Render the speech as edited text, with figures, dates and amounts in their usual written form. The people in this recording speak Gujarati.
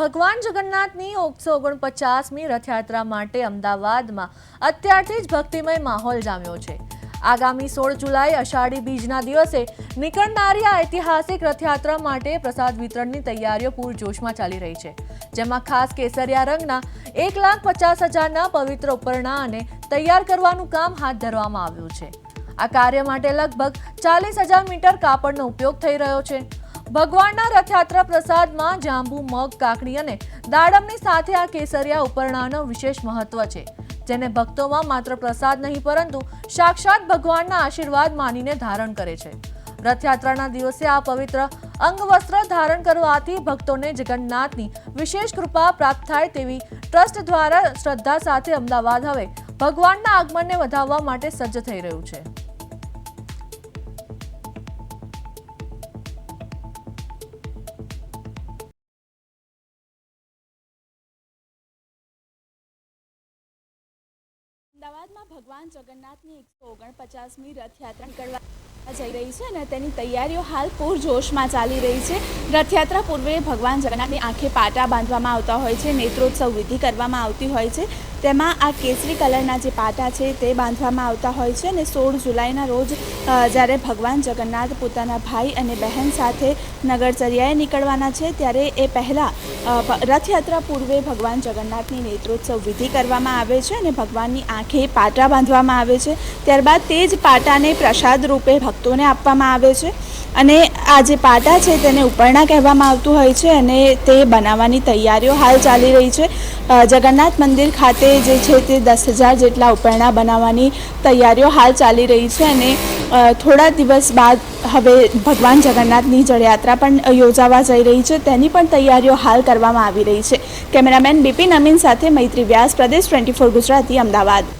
ભગવાન જગન્નાથની 149મી રથયાત્રા માટે અમદાવાદમાં અત્યારથી જ ભક્તિમય માહોલ જામ્યો છે। આગામી 16 જુલાઈ અષાઢી બીજના દિવસે નીકળનારી આ ઐતિહાસિક રથયાત્રા માટે પ્રસાદ વિતરણની તૈયારીઓ પૂરજોશમાં ચાલી રહી છે, જેમાં ખાસ કેસરિયા રંગના 1,50,000ના પવિત્ર ઉપરણા અને તૈયાર કરવાનું કામ હાથ ધરવામાં આવ્યું છે। આ કાર્ય માટે લગભગ 40,000 મીટર કાપડનો ઉપયોગ થઈ રહ્યો છે। ભગવાનના રથયાત્રા પ્રસાદમાં જાંબુ, મગ, કાકડી અને દાડમની સાથે આ કેસરિયા ઉપરણાનો વિશેષ મહત્વ છે, જેને ભક્તોમાં માત્ર પ્રસાદ નહીં પરંતુ સાક્ષાત ભગવાનના આશીર્વાદ માનીને ધારણ કરે છે। રથયાત્રાના દિવસે આ પવિત્ર અંગવસ્ત્ર ધારણ કરવાથી ભક્તોને જગન્નાથની વિશેષ કૃપા પ્રાપ્ત થાય તેવી ટ્રસ્ટ દ્વારા શ્રદ્ધા સાથે અમદાવાદ હવે ભગવાનના આગમનને વધાવવા માટે સજ્જ થઈ રહ્યું છે। અમદાવાદમાં ભગવાન જગન્નાથની 149મી રથયાત્રા નીકળવા જઈ રહી છે અને તેની તૈયારીઓ હાલ પૂરજોશમાં ચાલી રહી છે। રથયાત્રા પૂર્વે ભગવાન જગન્નાથની આંખે પાટા બાંધવામાં આવતા હોય છે, નેત્રોત્સવ વિધિ કરવામાં આવતી હોય છે। તેમાં આ કેસરી કલરના જે પાટા છે તે બાંધવામાં આવતા હોય છે અને 16 જુલાઈના રોજ જ્યારે ભગવાન જગન્નાથ પોતાના ભાઈ અને બહેન સાથે નગરચર્યાએ નીકળવાના છે, ત્યારે એ પહેલાં રથયાત્રા પૂર્વે ભગવાન જગન્નાથની નેત્રોત્સવ વિધિ કરવામાં આવે છે અને ભગવાનની આંખે પાટા બાંધવામાં આવે છે। ત્યારબાદ તે જ પાટાને પ્રસાદ રૂપે ભક્તોને આપવામાં આવે છે અને આ જે પાટા છે તેને ઉપરણા કહેવામાં આવતું હોય છે અને તે બનાવવાની તૈયારીઓ હાલ ચાલી રહી છે। જગન્નાથ મંદિર ખાતે જે છે તે 10,000 જેટલા ઉપરણા બનાવવાની તૈયારીઓ હાલ ચાલી રહી છે અને થોડા દિવસ બાદ હવે ભગવાન જગન્નાથની જળયાત્રા પણ યોજાવા જઈ રહી છે, તેની પણ તૈયારીઓ હાલ કરવામાં આવી રહી છે। કેમેરામેન બિપિન અમીન સાથે મૈત્રી વ્યાસ, પ્રદેશ 24 ગુજરાતી, અમદાવાદ।